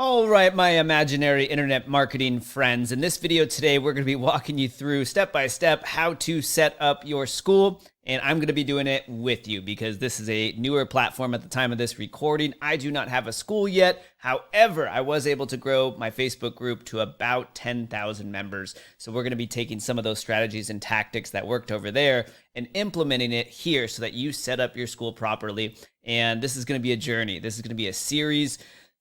All right, my imaginary internet marketing friends. In this video today, we're going to be walking you through step by step how to set up your school. And I'm going to be doing it with you because this is a newer platform at the time of this recording. I do not have a school yet. However, I was able to grow my Facebook group to about 10,000 members. So we're going to be taking some of those strategies and tactics that worked over there and implementing it here so that you set up your school properly. And this is going to be a journey. This is going to be a series.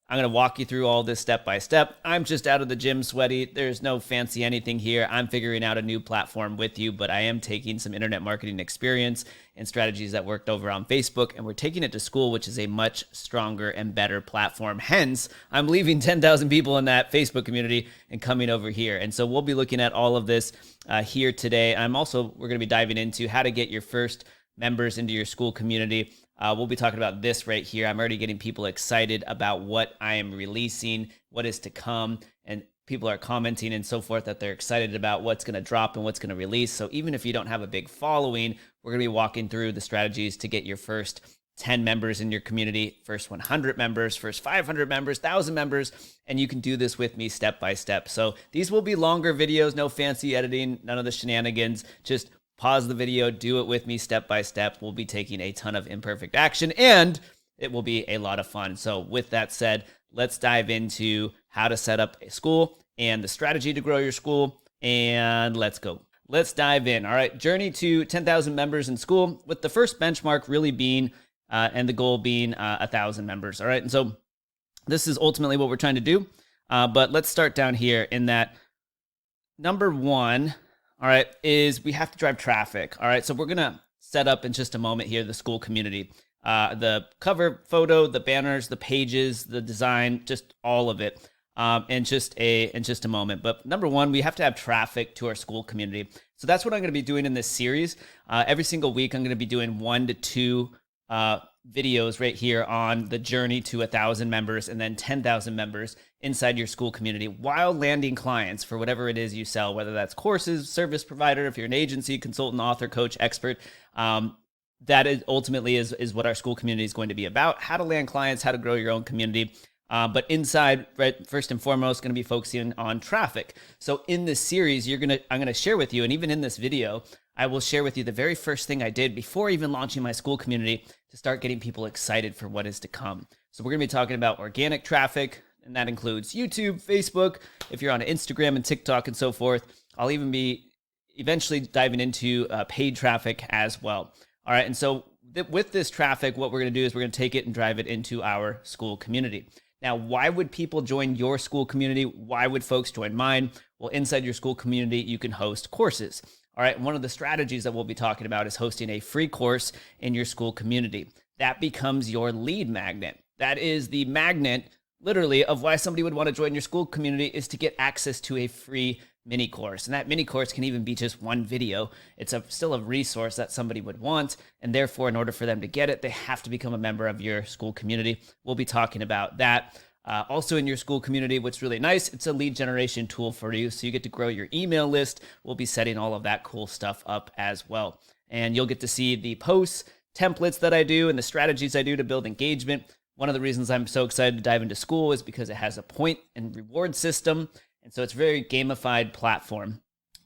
I'm going to walk you through all this step by step. I'm just out of the gym sweaty. There's no fancy anything here. I'm figuring out a new platform with you, but I am taking some internet marketing experience and strategies that worked over on Facebook, and we're taking it to Skool, which is a much stronger and better platform. Hence, I'm leaving 10,000 people in that Facebook community and coming over here. And so we'll be looking at all of this here today. We're going to be diving into how to get your first members into your Skool community. We'll be talking about this right here. I'm already getting people excited about what I am releasing, what is to come, and people are commenting and so forth that they're excited about what's going to drop and what's going to release. So even if you don't have a big following, we're going to be walking through the strategies to get your first 10 members in your community, first 100 members, first 500 members, 1,000 members, and you can do this with me step by step. So these will be longer videos, no fancy editing, none of the shenanigans, just pause the video, do it with me step by step. We'll be taking a ton of imperfect action and it will be a lot of fun. So with that said, let's dive into how to set up a school and the strategy to grow your school, and let's go. Let's dive in. All right, journey to 10,000 members in Skool, with the first benchmark really being, and the goal being 1,000 members. All right, and so this is ultimately what we're trying to do, but let's start down here in that number one, all right, is we have to drive traffic. All right, so we're going to set up in just a moment here the Skool community. The cover photo, the banners, the pages, the design, just all of it in just a moment. But number one, we have to have traffic to our Skool community. So that's what I'm going to be doing in this series. Every single week, I'm going to be doing 1 to 2 videos right here on the journey to 1,000 members and then 10,000 members inside your Skool community while landing clients for whatever it is you sell, whether that's courses, service provider, if you're an agency, consultant, author, coach, expert. That is ultimately is what our Skool community is going to be about: how to land clients, how to grow your own community. But inside, right, first and foremost, going to be focusing on traffic. So in this series, I'm going to share with you, and even in this video, I will share with you the very first thing I did before even launching my Skool community to start getting people excited for what is to come. So we're going to be talking about organic traffic, and that includes YouTube, Facebook, if you're on Instagram and TikTok and so forth. I'll even be eventually diving into paid traffic as well. All right, and so with this traffic, what we're going to do is we're going to take it and drive it into our Skool community. Now, why would people join your Skool community? Why would folks join mine? Well, inside your Skool community, you can host courses. All right, one of the strategies that we'll be talking about is hosting a free course in your Skool community. That becomes your lead magnet. That is the magnet, literally, of why somebody would want to join your Skool community, is to get access to a free mini course. And that mini course can even be just one video. It's still a resource that somebody would want. And therefore, in order for them to get it, they have to become a member of your Skool community. We'll be talking about that. Also in your Skool community, what's really nice, it's a lead generation tool for you. So you get to grow your email list. We'll be setting all of that cool stuff up as well. And you'll get to see the posts, templates that I do, and the strategies I do to build engagement. One of the reasons I'm so excited to dive into Skool is because it has a point and reward system. And so it's a very gamified platform.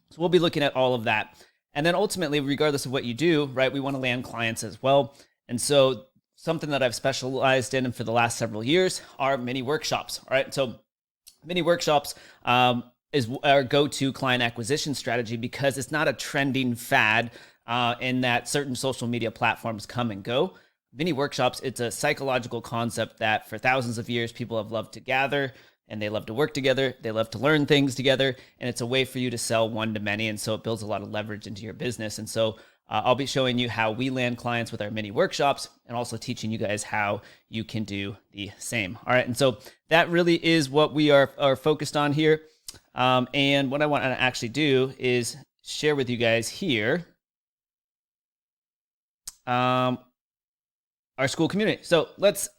So we'll be looking at all of that. And then ultimately, regardless of what you do, right, we want to land clients as well. And so something that I've specialized in for the last several years are mini workshops. All right, so mini workshops is our go-to client acquisition strategy because it's not a trending fad in that certain social media platforms come and go. Mini workshops, it's a psychological concept that for thousands of years, people have loved to gather, and they love to work together. They love to learn things together, and it's a way for you to sell one to many. And so it builds a lot of leverage into your business. And so I'll be showing you how we land clients with our mini workshops and also teaching you guys how you can do the same. All right. And so that really is what we are focused on here. And what I want to actually do is share with you guys here our Skool community. So let's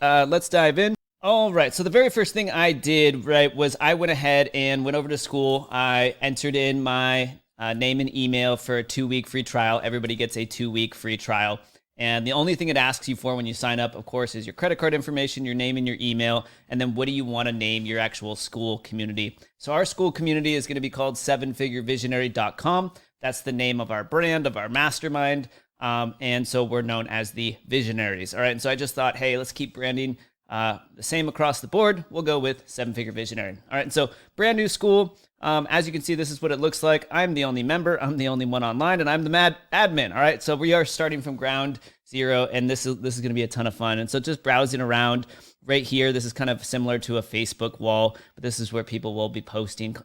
dive in. All right, so the very first thing I did, right, was I went ahead and went over to Skool. I entered in my name and email for a 2-week free trial. Everybody gets a 2-week free trial. And the only thing it asks you for when you sign up, of course, is your credit card information, your name and your email, and then what do you want to name your actual Skool community. So our Skool community is going to be called sevenfigurevisionary.com. That's the name of our brand, of our mastermind. And so we're known as the Visionaries. All right. And so I just thought, hey, let's keep branding the same across the board. We'll go with Seven Figure Visionary. All right. And so brand new Skool. As you can see, this is what it looks like. I'm the only member. I'm the only one online, and I'm the admin. All right. So we are starting from ground zero, and this is going to be a ton of fun. And so just browsing around right here, this is kind of similar to a Facebook wall, but this is where people will be posting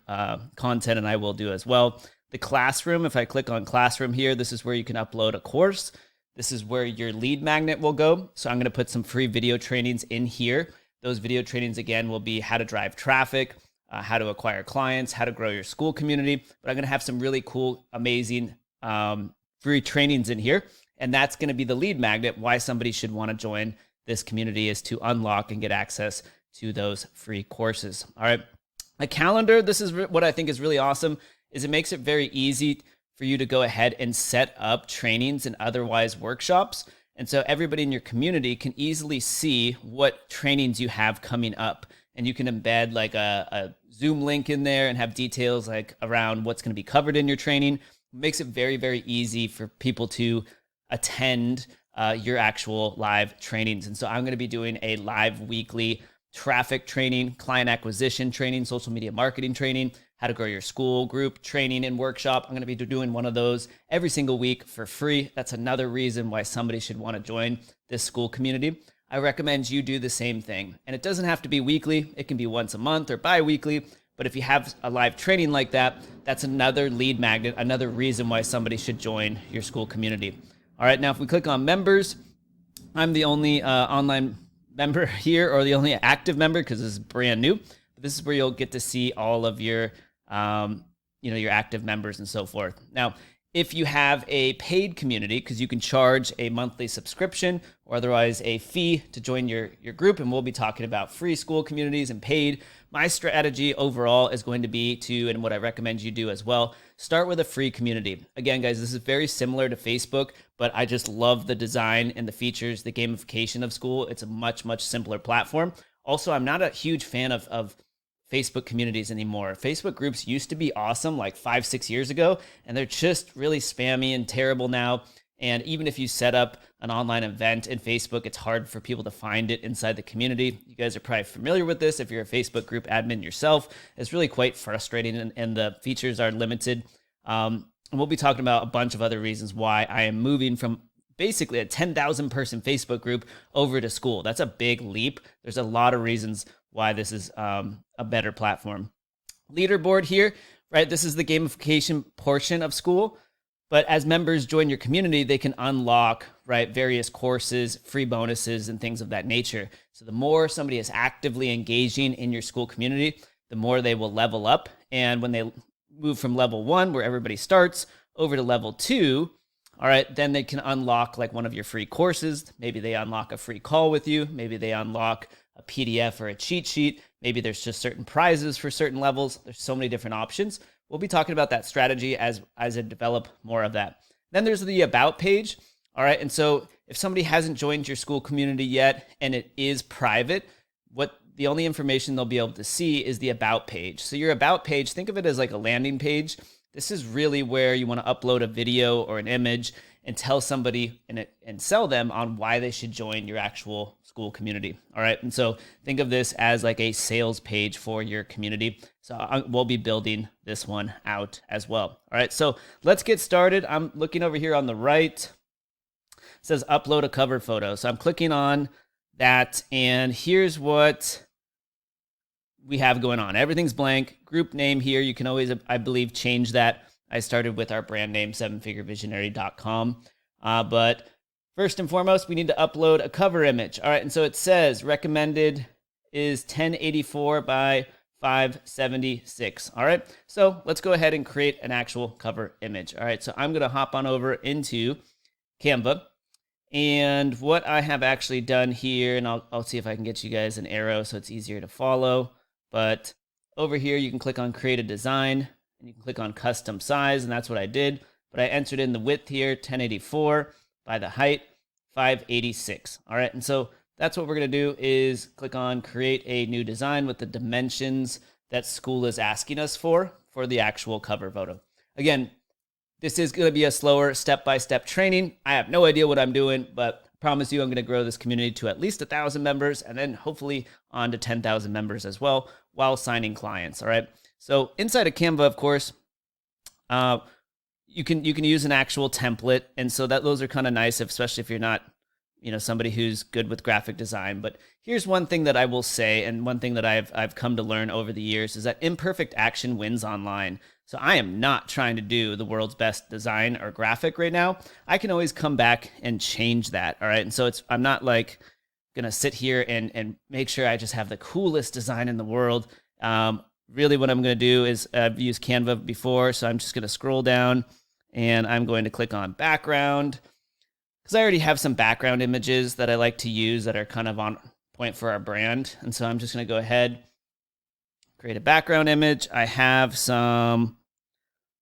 content, and I will do as well. The classroom, if I click on classroom here, this is where you can upload a course. This is where your lead magnet will go. So I'm going to put some free video trainings in here. Those video trainings, again, will be how to drive traffic, how to acquire clients, how to grow your Skool community. But I'm going to have some really cool, amazing free trainings in here. And that's going to be the lead magnet. Why somebody should want to join this community is to unlock and get access to those free courses. All right. A calendar, this is what I think is really awesome, is it makes it very easy for you to go ahead and set up trainings and otherwise workshops. And so everybody in your community can easily see what trainings you have coming up. And you can embed like a Zoom link in there and have details like around what's going to be covered in your training. It makes it very, very easy for people to attend your actual live trainings. And so I'm going to be doing a live weekly traffic training, client acquisition training, social media marketing training, how to grow your Skool group training and workshop. I'm going to be doing one of those every single week for free. That's another reason why somebody should want to join this Skool community. I recommend you do the same thing. And it doesn't have to be weekly. It can be once a month or bi-weekly. But if you have a live training like that, that's another lead magnet, another reason why somebody should join your Skool community. All right, now if we click on members, I'm the only online member here, or the only active member, because this is brand new. But this is where you'll get to see all of your, your active members and so forth. Now, if you have a paid community, because you can charge a monthly subscription or otherwise a fee to join your group, and we'll be talking about free Skool communities and paid. My strategy overall is going to be to, and what I recommend you do as well, start with a free community. Again, guys, this is very similar to Facebook, but I just love the design and the features, the gamification of Skool. It's a much, much simpler platform. Also, I'm not a huge fan of Facebook communities anymore. Facebook groups used to be awesome like 5-6 years ago, and they're just really spammy and terrible now. And even if you set up an online event in Facebook, it's hard for people to find it inside the community. You guys are probably familiar with this if you're a Facebook group admin yourself. It's really quite frustrating, and the features are limited. And we'll be talking about a bunch of other reasons why I am moving from basically a 10,000 person Facebook group over to Skool. That's a big leap. There's a lot of reasons why this is a better platform. Leaderboard here, right? This is the gamification portion of Skool. But as members join your community, they can unlock, right, various courses, free bonuses, and things of that nature. So the more somebody is actively engaging in your Skool community, the more they will level up. And when they move from level 1, where everybody starts, over to level 2, all right, then they can unlock like one of your free courses. Maybe they unlock a free call with you. Maybe they unlock a PDF or a cheat sheet. Maybe there's just certain prizes for certain levels. There's so many different options. We'll be talking about that strategy as I develop more of that. Then there's the About page. All right, and so if somebody hasn't joined your Skool community yet and it is private, the only information they'll be able to see is the About page. So your About page, think of it as like a landing page. This is really where you want to upload a video or an image and tell somebody and sell them on why they should join your actual Skool community. All right. And so think of this as like a sales page for your community. So we'll be building this one out as well. All right. So let's get started. I'm looking over here on the right. It says upload a cover photo. So I'm clicking on that, and here's what we have going on. Everything's blank. Group name here. You can always, I believe, change that. I started with our brand name, sevenfigurevisionary.com. But first and foremost, we need to upload a cover image. All right, and so it says recommended is 1084 by 576. All right, so let's go ahead and create an actual cover image. All right, so I'm going to hop on over into Canva. And what I have actually done here, and I'll see if I can get you guys an arrow so it's easier to follow. But over here, you can click on create a design, and you can click on custom size, and that's what I did. But I entered in the width here, 1084 by the height, 586. All right, and so that's what we're going to do is click on create a new design with the dimensions that Skool is asking us for the actual cover photo. Again, this is going to be a slower step-by-step training. I have no idea what I'm doing, but I promise you I'm going to grow this community to at least 1,000 members and then hopefully on to 10,000 members as well while signing clients. All right. So inside of Canva, of course, you can use an actual template. And so those are kind of nice, especially if you're not, somebody who's good with graphic design. But here's one thing that I will say, and one thing that I've come to learn over the years is that imperfect action wins online. So I am not trying to do the world's best design or graphic right now. I can always come back and change that. All right. And so I'm not like going to sit here and make sure I just have the coolest design in the world. Really what I'm going to do is I've used Canva before. So I'm just going to scroll down and I'm going to click on background because I already have some background images that I like to use that are kind of on point for our brand. And so I'm just going to go ahead, create a background image. I have some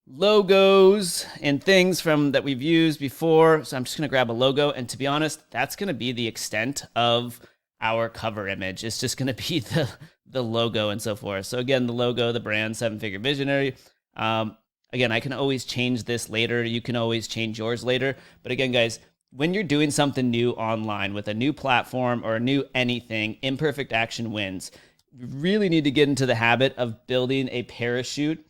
logos and things that we've used before. So I'm just going to grab a logo. And to be honest, that's going to be the extent of our cover image. It's just going to be the logo and so forth. So again, the logo, the brand, 7-figure visionary. Again, I can always change this later. You can always change yours later. But again, guys, when you're doing something new online with a new platform or a new anything, imperfect action wins. You really need to get into the habit of building a parachute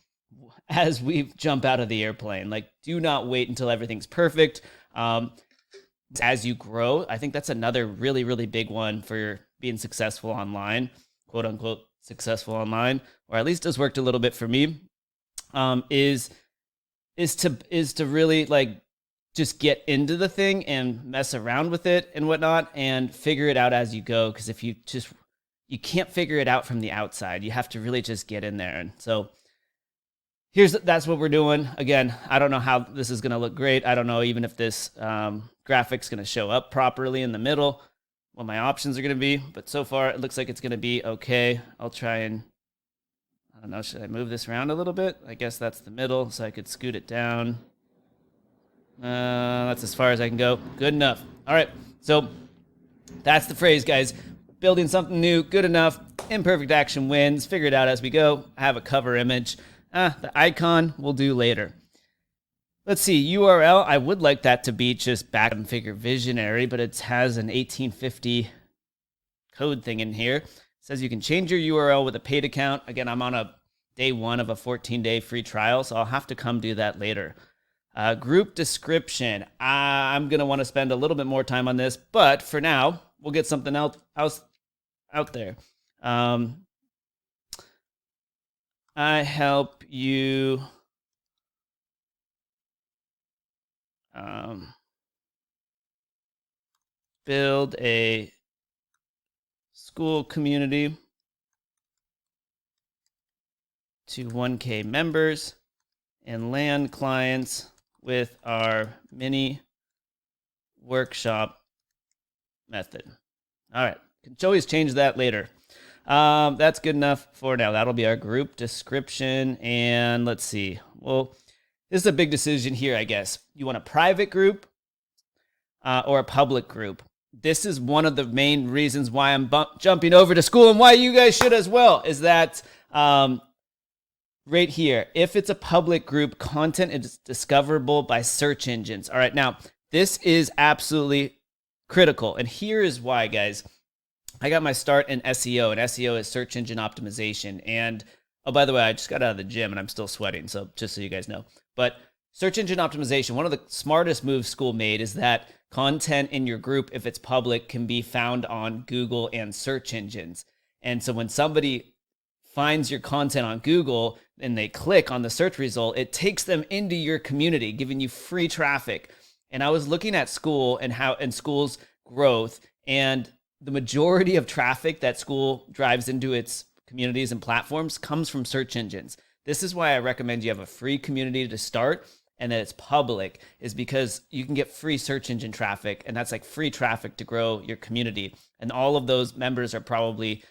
as we jump out of the airplane. Like, do not wait until everything's perfect. As you grow, I think that's another really, really big one for being successful online, quote unquote, successful online, or at least has worked a little bit for me, is to really like just get into the thing and mess around with it and whatnot and figure it out as you go. Because if you can't figure it out from the outside, you have to really just get in there. And so that's what we're doing. Again, I don't know how this is going to look great. I don't know even if this graphic's going to show up properly in the middle, what my options are going to be. But so far, it looks like it's going to be okay. I'll try and, I don't know, should I move this around a little bit? I guess that's the middle, so I could scoot it down. That's as far as I can go. Good enough. All right, so that's the phrase, guys. Building something new, good enough. Imperfect action wins. Figure it out as we go. I have a cover image. The icon we'll do later. Let's see, URL. I would like that to be just back and figure visionary, but it has an 1850 code thing in here. It says you can change your URL with a paid account. Again, I'm on a day 1 of a 14-day free trial, so I'll have to come do that later. Group description. I'm going to want to spend a little bit more time on this, but for now, we'll get something else out there. I help you build a Skool community to 1K members and land clients with our mini workshop method. All right, can always change that later. That's good enough for now. That'll be our group description. And let's see. Well, this is a big decision here, I guess. You want a private group or a public group? This is one of the main reasons why I'm jumping over to Skool and why you guys should as well, is that right here, if it's a public group, content is discoverable by search engines. All right, now this is absolutely critical. And here is why, guys. I got my start in SEO, and SEO is search engine optimization. And oh, by the way, I just got out of the gym and I'm still sweating, so just so you guys know. But search engine optimization, one of the smartest moves Skool made is that content in your group, if it's public, can be found on Google and search engines. And so when somebody finds your content on Google and they click on the search result, it takes them into your community, giving you free traffic. And I was looking at Skool and Skool's growth, and the majority of traffic that Skool drives into its communities and platforms comes from search engines. This is why I recommend you have a free community to start and that it's public, is because you can get free search engine traffic, and that's like free traffic to grow your community. And all of those members are probably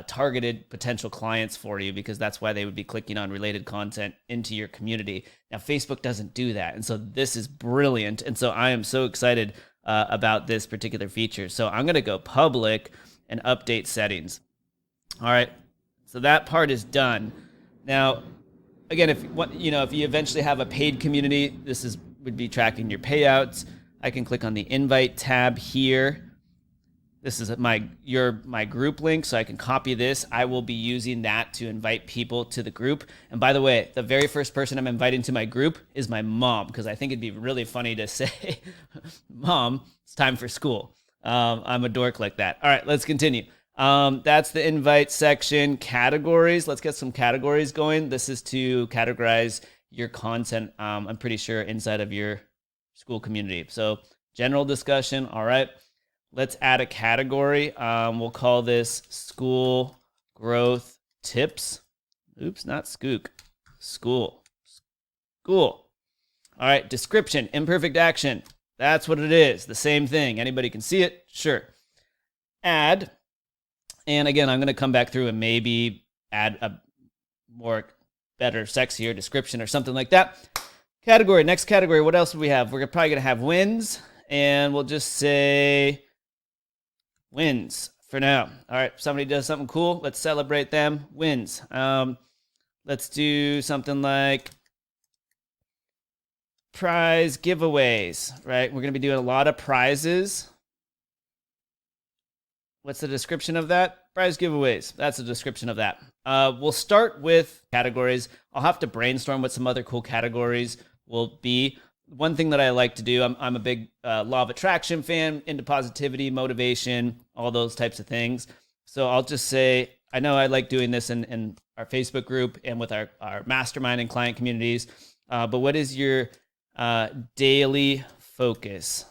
targeted potential clients for you, because that's why they would be clicking on related content into your community. Now, Facebook doesn't do that. And so this is brilliant. And so I am so excited about this particular feature. So I'm going to go public and update settings. All right, so that part is done. Now, again, if you eventually have a paid community, this would be tracking your payouts. I can click on the invite tab here. This is my group link, so I can copy this. I will be using that to invite people to the group. And by the way, the very first person I'm inviting to my group is my mom, because I think it'd be really funny to say, Mom, it's time for school. I'm a dork like that. All right, let's continue. That's the invite section. Categories. Let's get some categories going. This is to categorize your content, I'm pretty sure, inside of your Skool community. So general discussion. All right. Let's add a category. We'll call this Skool Growth Tips. Oops, not Skook. Skool. All right, description, imperfect action. That's what it is. The same thing. Anybody can see it? Sure. Add. And again, I'm going to come back through and maybe add a better, sexier description or something like that. Category, next category. What else do we have? We're probably going to have wins. And we'll just say wins for now. All right, somebody does something cool. Let's celebrate them. Wins. Let's do something like prize giveaways, right? We're going to be doing a lot of prizes. What's the description of that? Prize giveaways. That's the description of that. We'll start with categories. I'll have to brainstorm what some other cool categories will be. One thing that I like to do, I'm a big law of attraction fan, into positivity, motivation, all those types of things. So I'll just say, I know I like doing this in our Facebook group and with our mastermind and client communities. But what is your daily focus?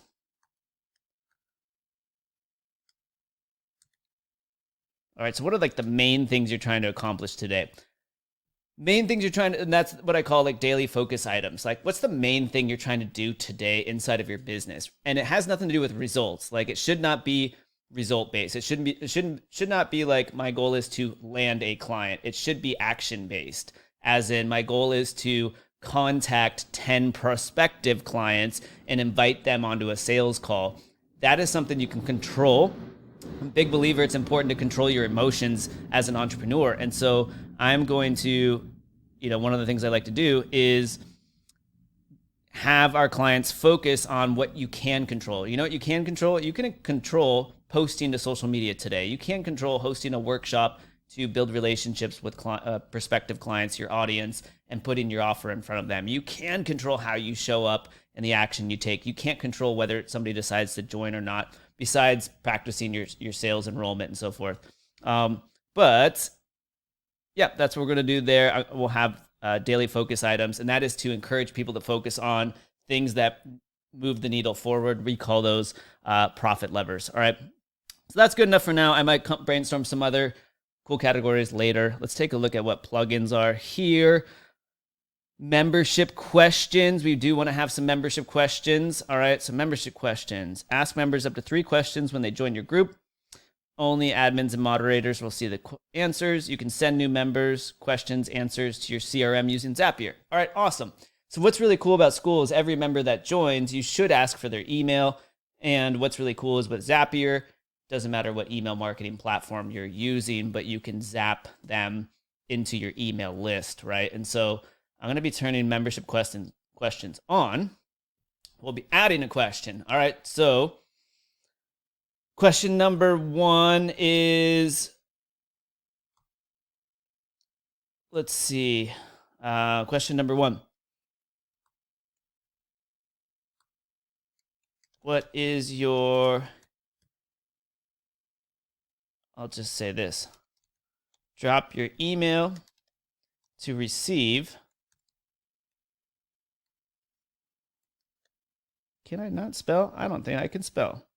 All right, so what are like the main things you're trying to accomplish today? Main things you're trying to, and that's what I call like daily focus items. Like, what's the main thing you're trying to do today inside of your business? And it has nothing to do with results. Like, it should not be result based. It should not be like my goal is to land a client. It should be action based, as in my goal is to contact 10 prospective clients and invite them onto a sales call. That is something you can control. I'm a big believer it's important to control your emotions as an entrepreneur. And so I'm going to, one of the things I like to do is have our clients focus on what you can control. You know what you can control? You can control posting to social media today. You can control hosting a workshop to build relationships with prospective clients, your audience, and putting your offer in front of them. You can control how you show up and the action you take. You can't control whether somebody decides to join or not, besides practicing your sales enrollment and so forth. But yeah, that's what we're going to do there. We'll have daily focus items, and that is to encourage people to focus on things that move the needle forward. We call those profit levers. All right. So that's good enough for now. I might brainstorm some other cool categories later. Let's take a look at what plugins are here. Membership questions. We do want to have some membership questions. All right, so membership questions. Ask members up to 3 questions when they join your group. Only admins and moderators will see the answers. You can send new members questions, answers to your CRM using Zapier. All right, awesome. So what's really cool about Skool is every member that joins, you should ask for their email. And what's really cool is with Zapier, doesn't matter what email marketing platform you're using, but you can zap them into your email list, right? And so I'm going to be turning membership questions on. We'll be adding a question. All right, so question number 1 is, let's see. Question number 1. What is your, I'll just say this. Drop your email to receive. Can I not spell? I don't think I can spell.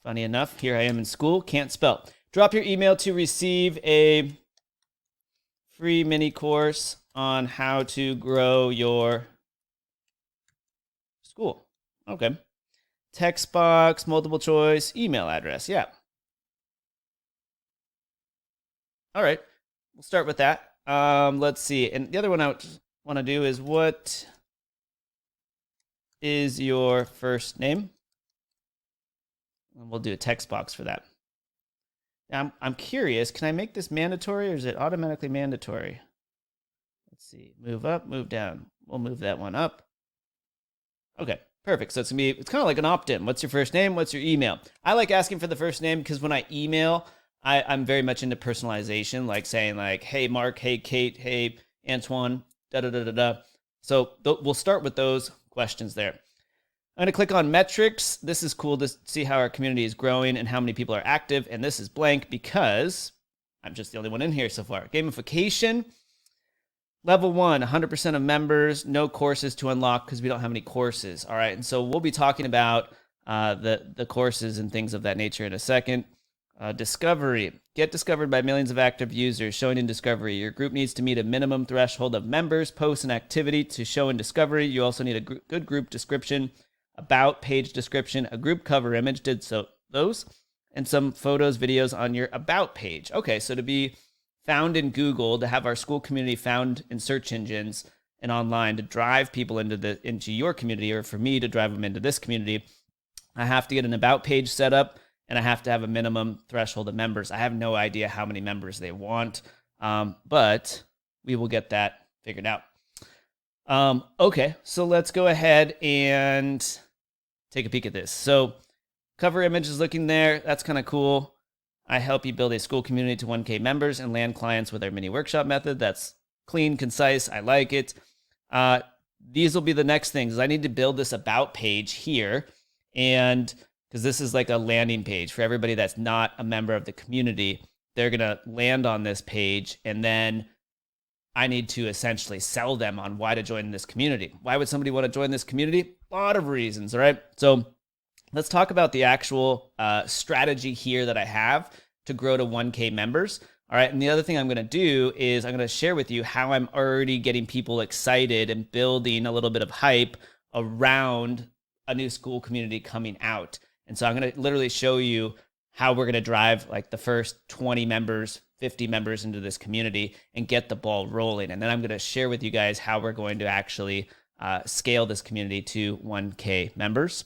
Funny enough, here I am in school, can't spell. Drop your email to receive a free mini course on how to grow your school. Okay. Text box, multiple choice, email address. Yeah. All right. We'll start with that. Let's see. And the other one I want to do is, what is your first name? And we'll do a text box for that. Now, I'm curious, can I make this mandatory or is it automatically mandatory? Let's see, move up, move down. We'll move that one up. Okay, perfect. So it's kind of like an opt-in. What's your first name? What's your email? I like asking for the first name because when I email, I'm very much into personalization, like saying like, hey, Mark, hey, Kate, hey, Antoine, da-da-da-da-da. So we'll start with those questions there. I'm going to click on metrics. This is cool to see how our community is growing and how many people are active. And this is blank because I'm just the only one in here so far. Gamification, level 1, 100% of members, no courses to unlock because we don't have any courses. All right. And so we'll be talking about the courses and things of that nature in a second. Discovery, get discovered by millions of active users. Showing in discovery, your group needs to meet a minimum threshold of members, posts, and activity to show in discovery. You also need a good group description, about page description, a group cover image, those, and some photos, videos on your about page. Okay, so to be found in Google, to have our Skool community found in search engines and online, to drive people into your community, or for me to drive them into this community, I have to get an about page set up, and I have to have a minimum threshold of members. I have no idea how many members they want, but we will get that figured out. Okay, so let's go ahead and take a peek at this. So cover image is looking there. That's kind of cool. I help you build a Skool community to 1K members and land clients with our mini workshop method. That's clean, concise. I like it. These will be the next things. I need to build this about page here, and because this is like a landing page for everybody that's not a member of the community. They're going to land on this page, and then I need to essentially sell them on why to join this community. Why would somebody want to join this community? A lot of reasons, all right? So let's talk about the actual strategy here that I have to grow to 1K members. All right, and the other thing I'm going to do is I'm going to share with you how I'm already getting people excited and building a little bit of hype around a new Skool community coming out. And so I'm going to literally show you how we're going to drive like the first 20 members, 50 members into this community and get the ball rolling. And then I'm going to share with you guys how we're going to actually scale this community to 1K members.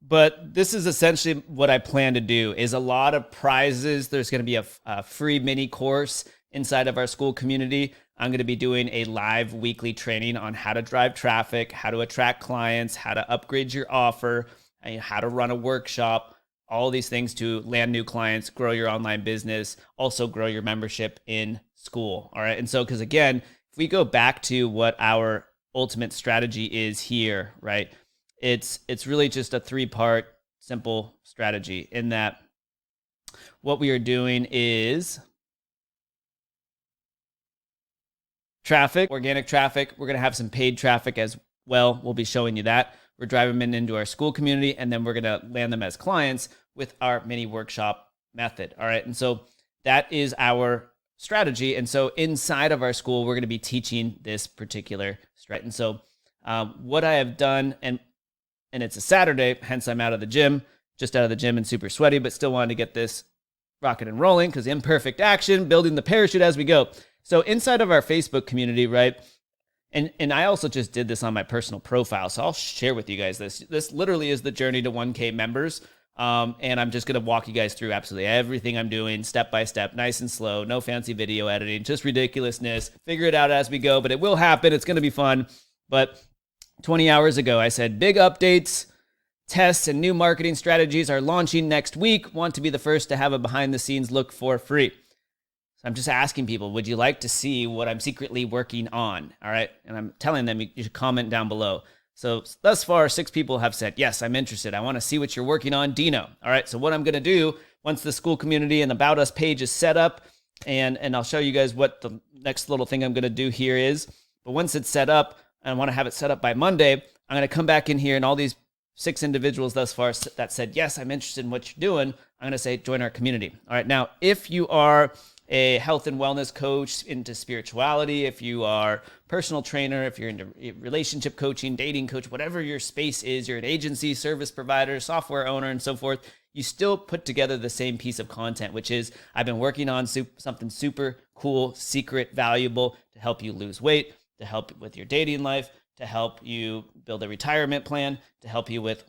But this is essentially what I plan to do is a lot of prizes. There's going to be a free mini course inside of our Skool community. I'm going to be doing a live weekly training on how to drive traffic, how to attract clients, how to upgrade your offer, and how to run a workshop, all these things to land new clients, grow your online business, also grow your membership in Skool. All right. And so, because again, if we go back to what our ultimate strategy is here, right? It's really just a 3-part simple strategy in that what we are doing is traffic, organic traffic. We're going to have some paid traffic as well. We'll be showing you that. We're driving them into our Skool community, and then we're going to land them as clients with our mini workshop method. All right. And so that is our strategy. And so inside of our Skool, we're going to be teaching this particular strategy. And so what I have done, and it's a Saturday, hence I'm out of the gym, just out of the gym and super sweaty, but still wanted to get this rocking and rolling because imperfect action, building the parachute as we go. So inside of our Facebook community, right? And I also just did this on my personal profile, so I'll share with you guys this. This literally is the journey to 1K members, and I'm just going to walk you guys through absolutely everything I'm doing step by step, nice and slow, no fancy video editing, just ridiculousness. Figure it out as we go, but it will happen. It's going to be fun. But 20 hours ago, I said, big updates, tests, and new marketing strategies are launching next week. Want to be the first to have a behind-the-scenes look for free. I'm just asking people, would you like to see what I'm secretly working on? All right. And I'm telling them you should comment down below. So thus far, 6 people have said, yes, I'm interested. I want to see what you're working on, Dino. All right. So what I'm going to do once the Skool community and About Us page is set up, and I'll show you guys what the next little thing I'm going to do here is. But once it's set up, and I want to have it set up by Monday, I'm going to come back in here, and all these 6 individuals thus far that said, yes, I'm interested in what you're doing, I'm going to say, join our community. All right. Now, if you are a health and wellness coach into spirituality, if you are personal trainer, if you're into relationship coaching, dating coach, whatever your space is, you're an agency, service provider, software owner, and so forth, you still put together the same piece of content, which is I've been working on something super cool, secret, valuable to help you lose weight, to help with your dating life, to help you build a retirement plan, to help you with,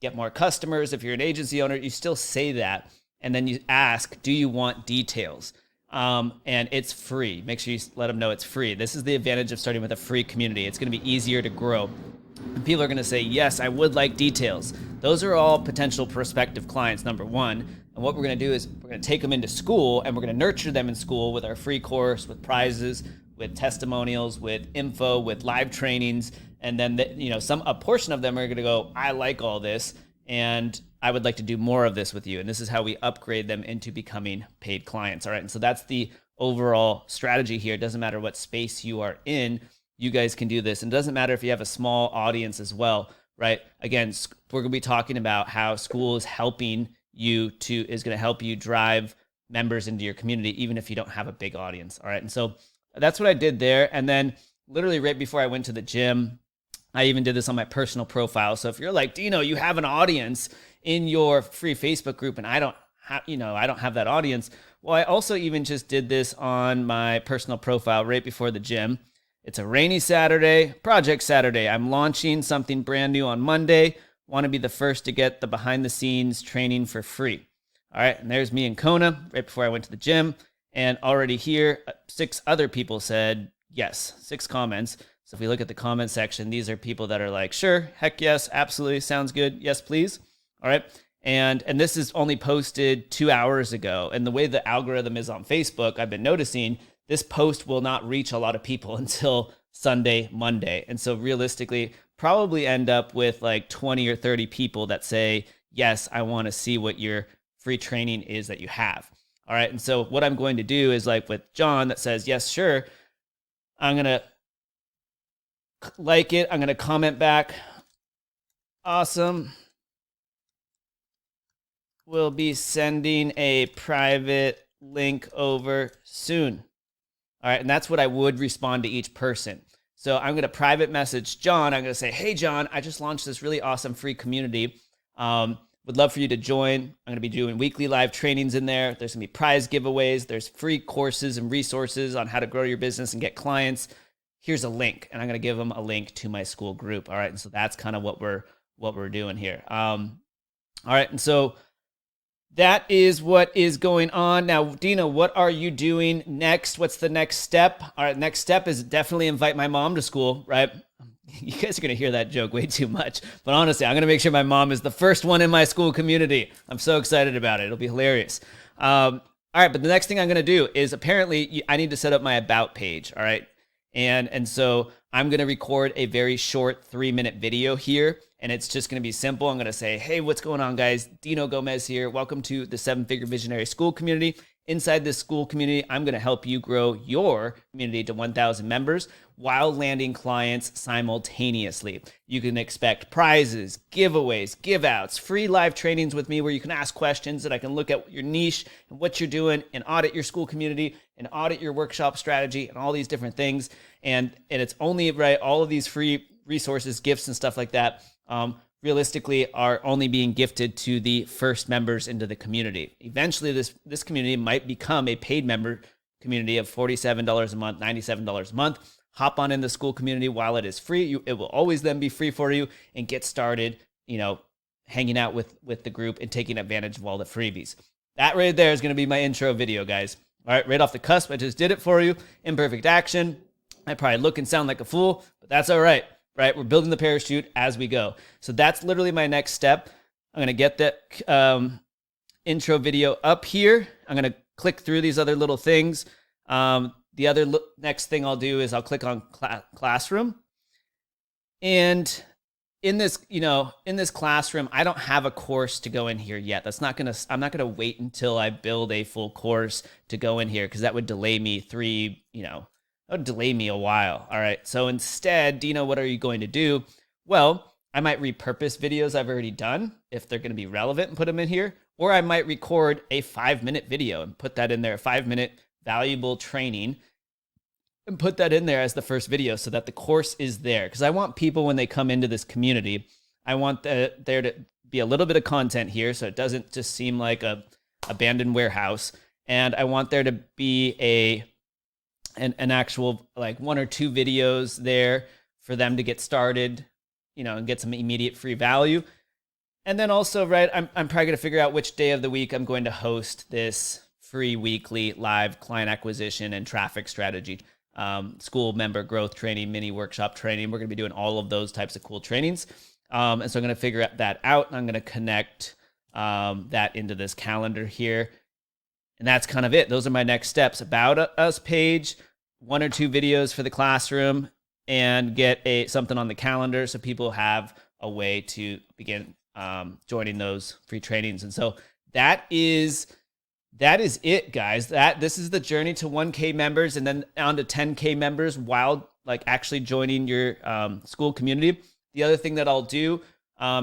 get more customers. If you're an agency owner, you still say that. And then you ask, do you want details? And it's free. Make sure you let them know it's free. This is the advantage of starting with a free community. It's going to be easier to grow. And people are going to say, yes, I would like details. Those are all potential prospective clients, number one. And what we're going to do is we're going to take them into school, and we're going to nurture them in school with our free course, with prizes, with testimonials, with info, with live trainings. And then, a portion of them are going to go, I like all this, and I would like to do more of this with you. And this is how we upgrade them into becoming paid clients. All right. And so that's the overall strategy here. It doesn't matter what space you are in, you guys can do this. And it doesn't matter if you have a small audience as well, right? Again, we're going to be talking about how Skool is is going to help you drive members into your community, even if you don't have a big audience. All right. And so that's what I did there. And then literally right before I went to the gym, I even did this on my personal profile. So if you're like, Dino, you have an audience in your free Facebook group, and I don't have that audience. Well, I also even just did this on my personal profile right before the gym. It's a rainy Saturday, Project Saturday. I'm launching something brand new on Monday. Want to be the first to get the behind the scenes training for free. All right. And there's me and Kona right before I went to the gym. And already here, 6 other people said yes, 6 comments. So if we look at the comment section, these are people that are like, sure, heck yes, absolutely, sounds good, yes, please. All right. And this is only posted 2 hours ago. And the way the algorithm is on Facebook, I've been noticing this post will not reach a lot of people until Sunday, Monday. And so realistically, probably end up with like 20 or 30 people that say, yes, I want to see what your free training is that you have. All right. And so what I'm going to do is like with John that says, yes, sure, I'm going to like it. I'm going to comment back. Awesome. We'll be sending a private link over soon. All right. And that's what I would respond to each person. So I'm going to private message John. I'm going to say, hey, John, I just launched this really awesome free community. Would love for you to join. I'm going to be doing weekly live trainings in there. There's going to be prize giveaways. There's free courses and resources on how to grow your business and get clients. Here's a link, and I'm going to give them a link to my Skool group. All right. And so that's kind of what we're doing here. All right. And so that is what is going on. Now, Dina, what are you doing next? What's the next step? All right. Next step is definitely invite my mom to Skool, right? You guys are going to hear that joke way too much. But honestly, I'm going to make sure my mom is the first one in my Skool community. I'm so excited about it. It'll be hilarious. All right. But the next thing I'm going to do is apparently I need to set up my about page. All right. And so I'm going to record a very short 3-minute video here. And it's just going to be simple. I'm going to say, hey, what's going on, guys? Dino Gomez here. Welcome to the 7-Figure Visionary Skool Community. Inside this Skool community, I'm going to help you grow your community to 1,000 members while landing clients simultaneously. You can expect prizes, giveaways, give outs, free live trainings with me where you can ask questions that I can look at your niche and what you're doing and audit your Skool community and audit your workshop strategy and all these different things. And it's only right. All of these free resources, gifts and stuff like that, realistically are only being gifted to the first members into the community. Eventually, this community might become a paid member community of $47 a month, $97 a month. Hop on in the Skool community while it is free. It will always then be free for you, and get started, hanging out with the group and taking advantage of all the freebies. That right there is going to be my intro video, guys. All right, right off the cusp, I just did it for you. Imperfect action. I probably look and sound like a fool, but that's all right. Right? We're building the parachute as we go. So that's literally my next step. I'm going to get that intro video up here. I'm going to click through these other little things. The other next thing I'll do is I'll click on classroom. And in this, in this classroom, I don't have a course to go in here yet. I'm not going to wait until I build a full course to go in here, because that would delay me that would delay me a while. All right. So instead, Dino, what are you going to do? Well, I might repurpose videos I've already done if they're going to be relevant and put them in here. Or I might record a 5-minute video and put that in there, a 5-minute valuable training, and put that in there as the first video so that the course is there. Because I want people, when they come into this community, I want there to be a little bit of content here so it doesn't just seem like a abandoned warehouse. And I want there to be an actual like 1 or 2 videos there for them to get started, and get some immediate free value. And then also, right, I'm probably going to figure out which day of the week I'm going to host this free weekly live client acquisition and traffic strategy, school member growth training, mini workshop training. We're going to be doing all of those types of cool trainings. And so I'm going to figure that out. I'm going to connect that into this calendar here. And that's kind of it. Those are my next steps. About us page, 1 or 2 videos for the classroom, and get something on the calendar so people have a way to begin joining those free trainings. And so that is it, guys. This is the journey to 1K members and then on to 10K members while like actually joining your Skool community. The other thing that I'll do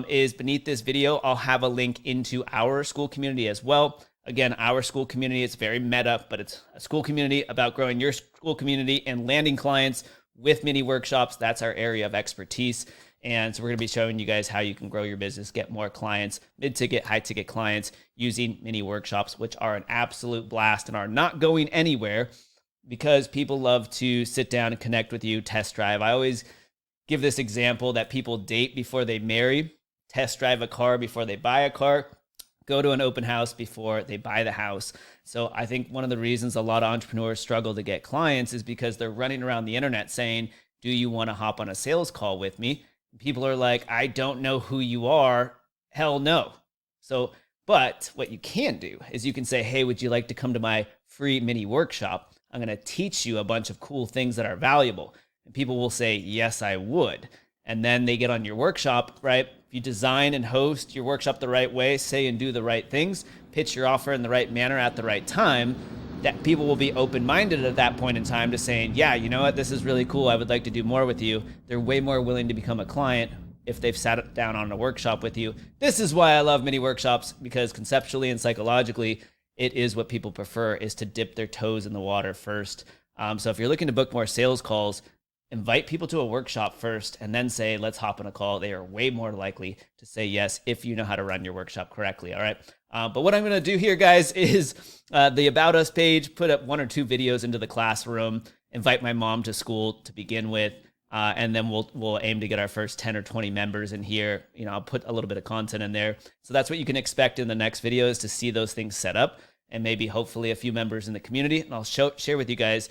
is beneath this video, I'll have a link into our Skool community as well. Again, our Skool community, it's very meta, but it's a Skool community about growing your Skool community and landing clients with mini workshops. That's our area of expertise. And so we're going to be showing you guys how you can grow your business, get more clients, mid-ticket, high-ticket clients using mini workshops, which are an absolute blast and are not going anywhere because people love to sit down and connect with you, test drive. I always give this example that people date before they marry, test drive a car before they buy a car, go to an open house before they buy the house. So I think one of the reasons a lot of entrepreneurs struggle to get clients is because they're running around the internet saying, do you want to hop on a sales call with me? People are like, I don't know who you are. Hell no. So, but what you can do is you can say, hey, would you like to come to my free mini workshop? I'm going to teach you a bunch of cool things that are valuable. And people will say, yes, I would. And then they get on your workshop, right? If you design and host your workshop the right way, say and do the right things, pitch your offer in the right manner at the right time, that people will be open-minded at that point in time to saying, yeah, you know what, this is really cool. I would like to do more with you. They're way more willing to become a client if they've sat down on a workshop with you. This is why I love mini workshops, because conceptually and psychologically, it is what people prefer, is to dip their toes in the water first. So if you're looking to book more sales calls, invite people to a workshop first and then say, let's hop on a call. They are way more likely to say yes if you know how to run your workshop correctly. All right. But what I'm going to do here, guys, is the About Us page, put up 1 or 2 videos into the classroom, invite my mom to school to begin with, and then we'll aim to get our first 10 or 20 members in here. You know, I'll put a little bit of content in there. So that's what you can expect in the next video, is to see those things set up and maybe hopefully a few members in the community. And I'll share with you guys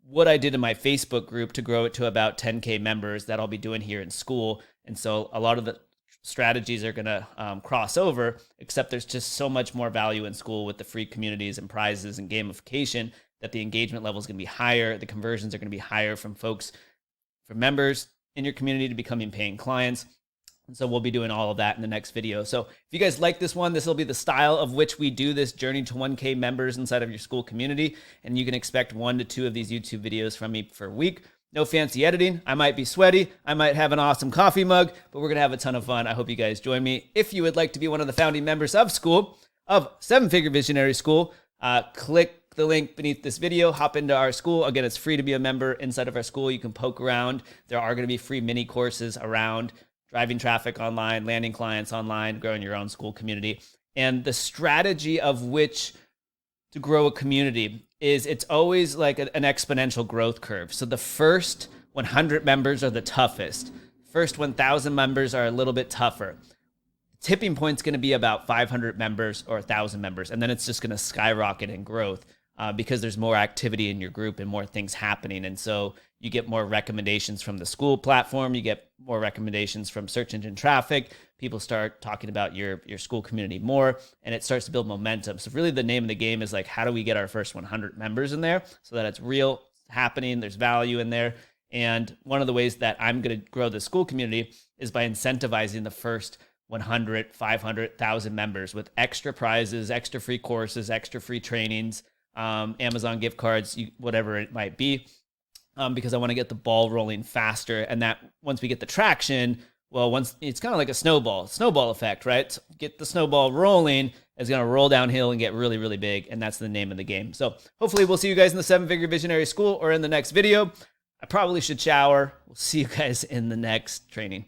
what I did in my Facebook group to grow it to about 10K members that I'll be doing here in Skool. And so a lot of the strategies are going to cross over, except there's just so much more value in Skool with the free communities and prizes and gamification that the engagement level is going to be higher. The conversions are going to be higher from members in your community to becoming paying clients. And so we'll be doing all of that in the next video. So if you guys like this one, this will be the style of which we do this journey to 1K members inside of your Skool community. And you can expect 1 to 2 of these YouTube videos from me per week. No fancy editing. I might be sweaty. I might have an awesome coffee mug, but we're going to have a ton of fun. I hope you guys join me. If you would like to be one of the founding members of Skool, of 7-Figure Visionary Skool, click the link beneath this video, hop into our Skool. Again, it's free to be a member inside of our Skool. You can poke around. There are going to be free mini courses around driving traffic online, landing clients online, growing your own Skool community. And the strategy of which to grow a community is it's always like an exponential growth curve. So the first 100 members are the toughest. First 1,000 members are a little bit tougher. Tipping point's going to be about 500 members or 1,000 members, and then it's just going to skyrocket in growth because there's more activity in your group and more things happening. And so you get more recommendations from the Skool platform. You get more recommendations from search engine traffic. People start talking about your Skool community more, and it starts to build momentum. So really the name of the game is like, how do we get our first 100 members in there so that it's real, happening, there's value in there. And one of the ways that I'm going to grow the Skool community is by incentivizing the first 100, 500, 1,000 members with extra prizes, extra free courses, extra free trainings, Amazon gift cards, whatever it might be. Because I want to get the ball rolling faster. And that once we get the traction, well, once it's kind of like a snowball effect, right? So get the snowball rolling, it's going to roll downhill and get really, really big. And that's the name of the game. So hopefully we'll see you guys in the 7-Figure Visionary Skool or in the next video. I probably should shower. We'll see you guys in the next training.